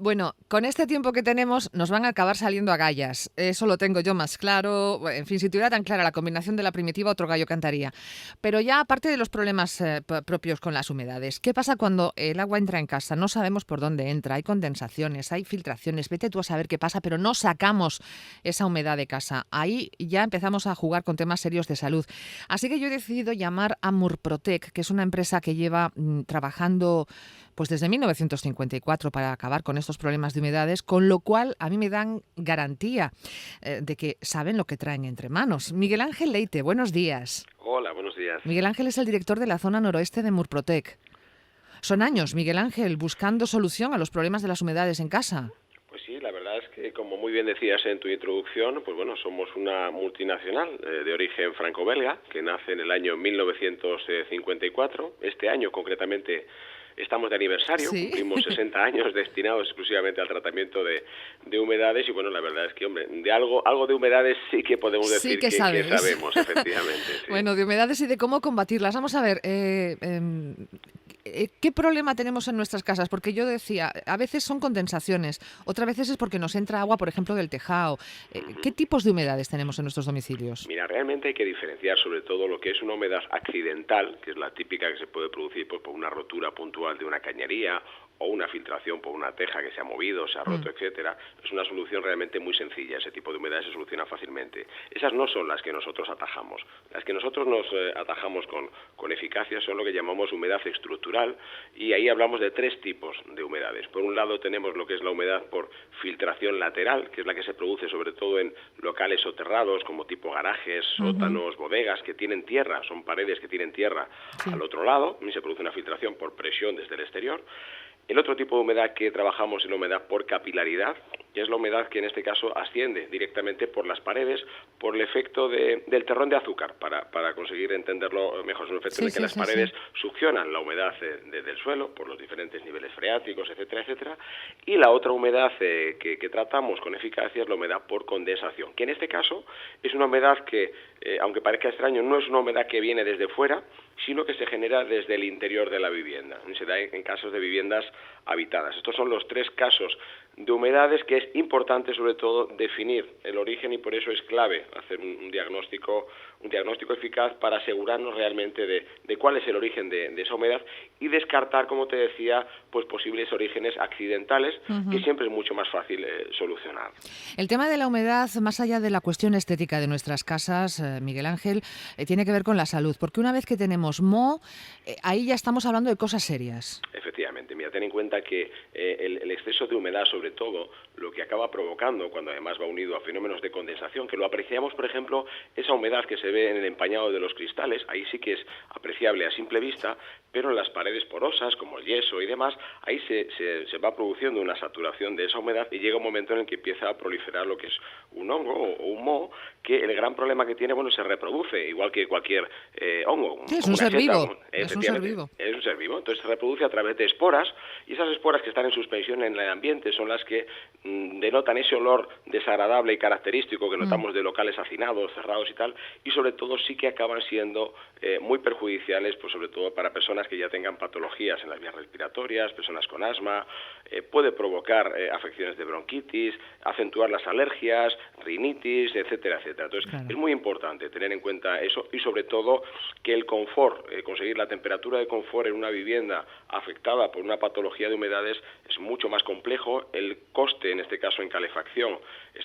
Bueno, con este tiempo que tenemos nos van a acabar saliendo agallas. Eso lo tengo yo más claro. En fin, si tuviera tan clara la combinación de la primitiva, otro gallo cantaría. Pero ya aparte de los problemas propios con las humedades, ¿qué pasa cuando el agua entra en casa? No sabemos por dónde entra, hay condensaciones, hay filtraciones, vete tú a saber qué pasa, pero no sacamos esa humedad de casa. Ahí ya empezamos a jugar con temas serios de salud. Así que yo he decidido llamar a Murprotec, que es una empresa que lleva trabajando pues desde 1954 para acabar con estos problemas de humedades, con lo cual a mí me dan garantía de que saben lo que traen entre manos. Miguel Ángel Leite, buenos días. Hola, buenos días. Miguel Ángel es el director de la zona noroeste de Murprotec. Son años, Miguel Ángel, buscando solución a los problemas de las humedades en casa. Pues sí, la verdad es que, como muy bien decías en tu introducción, pues bueno, somos una multinacional de origen franco-belga que nace en el año 1954. Este año, concretamente, estamos de aniversario, Sí. cumplimos 60 años destinados exclusivamente al tratamiento de humedades y bueno, la verdad es que, hombre, de algo de humedades sí que podemos Sí decir que que sabes. sabemos, efectivamente. Sí. Bueno, de humedades y de cómo combatirlas. Vamos a ver, ¿qué problema tenemos en nuestras casas? Porque yo decía, a veces son condensaciones, otras veces es porque nos entra agua, por ejemplo, del tejado. ¿Qué tipos de humedades tenemos en nuestros domicilios? Mira, realmente hay que diferenciar sobre todo lo que es una humedad accidental, que es la típica que se puede producir pues, por una rotura puntual de una cañería o una filtración por una teja que se ha movido, se ha roto, etcétera. Es una solución realmente muy sencilla, ese tipo de humedades se soluciona fácilmente. Esas no son las que nosotros atajamos. Las que nosotros nos atajamos con eficacia son lo que llamamos humedad estructural y ahí hablamos de tres tipos de humedades. Por un lado tenemos lo que es la humedad por filtración lateral, que es la que se produce sobre todo en locales soterrados como tipo garajes, sótanos, bodegas que tienen tierra, son paredes que tienen tierra Sí. al otro lado y se produce una filtración por presión desde el exterior. El otro tipo de humedad que trabajamos es la humedad por capilaridad, que es la humedad que en este caso asciende directamente por las paredes por el efecto del terrón de azúcar, para conseguir entenderlo mejor. Es un efecto en el que las paredes succionan la humedad del suelo por los diferentes niveles freáticos, etcétera, etcétera. Y la otra humedad que tratamos con eficacia es la humedad por condensación, que en este caso es una humedad que, aunque parezca extraño, no es una humedad que viene desde fuera, sino que se genera desde el interior de la vivienda. Se da en casos de viviendas habitadas. Estos son los tres casos de humedades que es importante sobre todo definir el origen y por eso es clave hacer un diagnóstico eficaz para asegurarnos realmente de cuál es el origen de esa humedad y descartar, como te decía, pues posibles orígenes accidentales que siempre es mucho más fácil solucionar. El tema de la humedad, más allá de la cuestión estética de nuestras casas, Miguel Ángel, tiene que ver con la salud, porque una vez que tenemos moho, ahí ya estamos hablando de cosas serias. Efectivamente, mira, ten en cuenta que el exceso de humedad, sobre todo, lo que acaba provocando, cuando además va unido a fenómenos de condensación, que lo apreciamos, por ejemplo, esa humedad que se ve en el empañado de los cristales, ahí sí que es apreciable a simple vista, pero en las paredes porosas, como el yeso y demás, ahí se va produciendo una saturación de esa humedad y llega un momento en el que empieza a proliferar lo que es un hongo o un moho, que el gran problema que tiene, bueno, se reproduce, igual que cualquier hongo. Sí, es Como un una ser seta, vivo. Es un ser efectivamente, vivo. es un ser vivo, entonces se reproduce a través de esporas y esas esporas que están en suspensión en el ambiente son las que denotan ese olor desagradable y característico que notamos de locales hacinados, cerrados y tal, y sobre todo sí que acaban siendo muy perjudiciales, pues sobre todo para personas que ya tengan patologías en las vías respiratorias, personas con asma, puede provocar afecciones de bronquitis, acentuar las alergias, rinitis, etcétera, etcétera. Entonces, es muy importante tener en cuenta eso y sobre todo que el confort, conseguir la temperatura de confort en una vivienda afectada por una patología de humedades es mucho más complejo, el coste en este caso en calefacción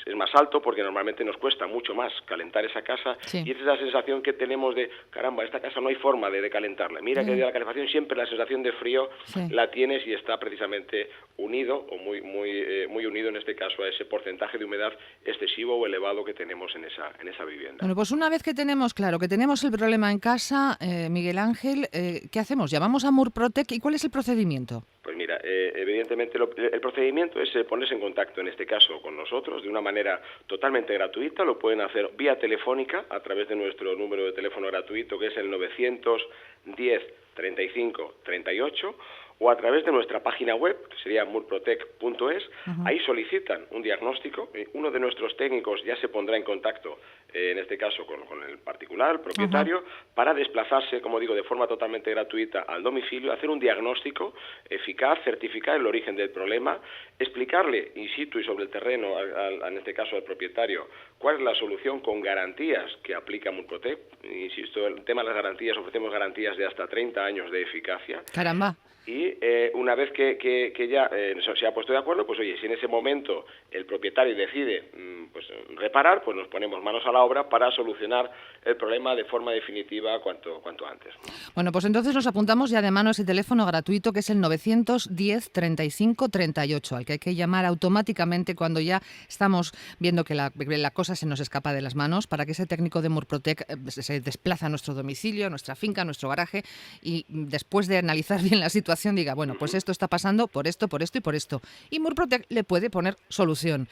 es más alto porque normalmente nos cuesta mucho más calentar esa casa y es esa sensación que tenemos de, caramba, esta casa no hay forma de calentarla. Mira que de la calefacción siempre la sensación de frío la tienes y está precisamente unido o muy unido en este caso a ese porcentaje de humedad excesivo o elevado que tenemos en esa vivienda. Bueno, pues una vez que tenemos claro que tenemos el problema en casa, Miguel Ángel, ¿qué hacemos? ¿Llamamos a Murprotec y cuál es el procedimiento? Pues mira, evidentemente el procedimiento es ponerse en contacto, en este caso, con nosotros de una manera totalmente gratuita. Lo pueden hacer vía telefónica a través de nuestro número de teléfono gratuito, que es el 910 35 38, o a través de nuestra página web, que sería murprotec.es. Ahí solicitan un diagnóstico. Uno de nuestros técnicos ya se pondrá en contacto, en este caso con el particular, el propietario, para desplazarse, como digo, de forma totalmente gratuita al domicilio, hacer un diagnóstico eficaz, certificar el origen del problema, explicarle in situ y sobre el terreno, en este caso al propietario, cuál es la solución con garantías que aplica Murprotec. Insisto, el tema de las garantías, ofrecemos garantías de hasta 30 años de eficacia. Caramba. Y una vez que ya se ha puesto de acuerdo, pues oye, si en ese momento el propietario decide pues reparar, pues nos ponemos manos a la obra para solucionar el problema de forma definitiva cuanto antes. Bueno, pues entonces nos apuntamos ya de mano ese teléfono gratuito que es el 910 35 38, al que hay que llamar automáticamente cuando ya estamos viendo que la cosa se nos escapa de las manos, para que ese técnico de Murprotec se desplaza a nuestro domicilio, a nuestra finca, a nuestro garaje, y después de analizar bien la situación diga, bueno, pues esto está pasando por esto y por esto. Y Murprotec le puede poner solución.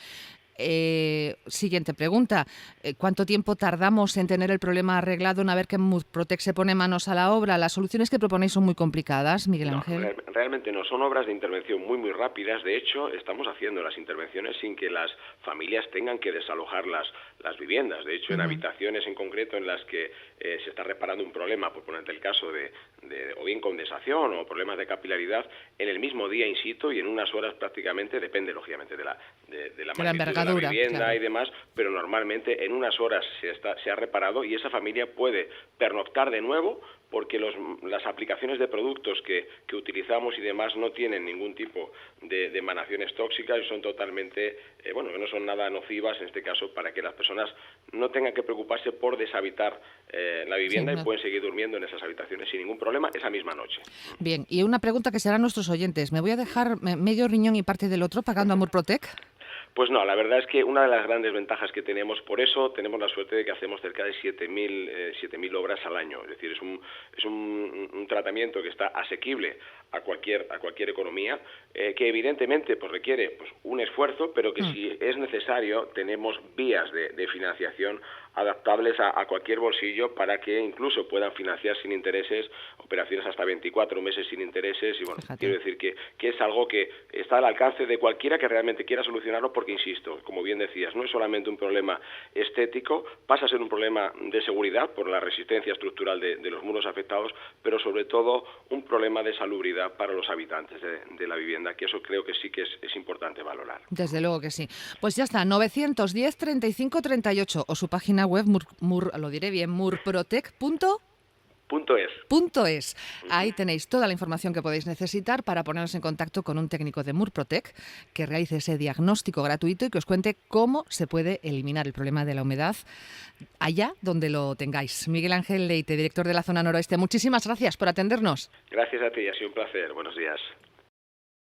Siguiente pregunta. ¿Cuánto tiempo tardamos en tener el problema arreglado una vez que Murprotec se pone manos a la obra? Las soluciones que proponéis son muy complicadas, Miguel Ángel. No, realmente no, son obras de intervención muy rápidas. De hecho, estamos haciendo las intervenciones sin que las familias tengan que desalojar las viviendas. De hecho, en habitaciones en concreto en las que se está reparando un problema, por ponerte el caso de o bien condensación o problemas de capilaridad, en el mismo día in situ y en unas horas prácticamente, depende lógicamente de la magnitud de la vivienda, claro, y demás, pero normalmente en unas horas se ha reparado y esa familia puede pernoctar de nuevo, porque las aplicaciones de productos que utilizamos y demás no tienen ningún tipo de emanaciones tóxicas y son totalmente, no son nada nocivas en este caso, para que las personas no tengan que preocuparse por deshabitar la vivienda, y pueden seguir durmiendo en esas habitaciones sin ningún problema esa misma noche. Bien, y una pregunta que será a nuestros oyentes. ¿Me voy a dejar medio riñón y parte del otro pagando a Murprotec? Pues no, la verdad es que una de las grandes ventajas que tenemos, por eso tenemos la suerte de que hacemos cerca de 7.000 obras al año. Es decir, es un tratamiento que está asequible a cualquier economía, que evidentemente pues requiere pues un esfuerzo, pero que si es necesario tenemos vías de financiación adaptables a cualquier bolsillo, para que incluso puedan financiar sin intereses operaciones hasta 24 meses sin intereses. Y bueno, quiero decir que es algo que está al alcance de cualquiera que realmente quiera solucionarlo, porque insisto, como bien decías, no es solamente un problema estético, pasa a ser un problema de seguridad por la resistencia estructural de los muros afectados, pero sobre todo un problema de salubridad para los habitantes de la vivienda, que eso creo que sí que es importante valorar. Desde luego que sí. Pues ya está, 910 35 38 o su página web, lo diré bien, murprotec.es. Ahí tenéis toda la información que podéis necesitar para poneros en contacto con un técnico de Murprotec que realice ese diagnóstico gratuito y que os cuente cómo se puede eliminar el problema de la humedad allá donde lo tengáis. Miguel Ángel Leite, director de la zona noroeste, muchísimas gracias por atendernos. Gracias a ti, ha sido un placer. Buenos días.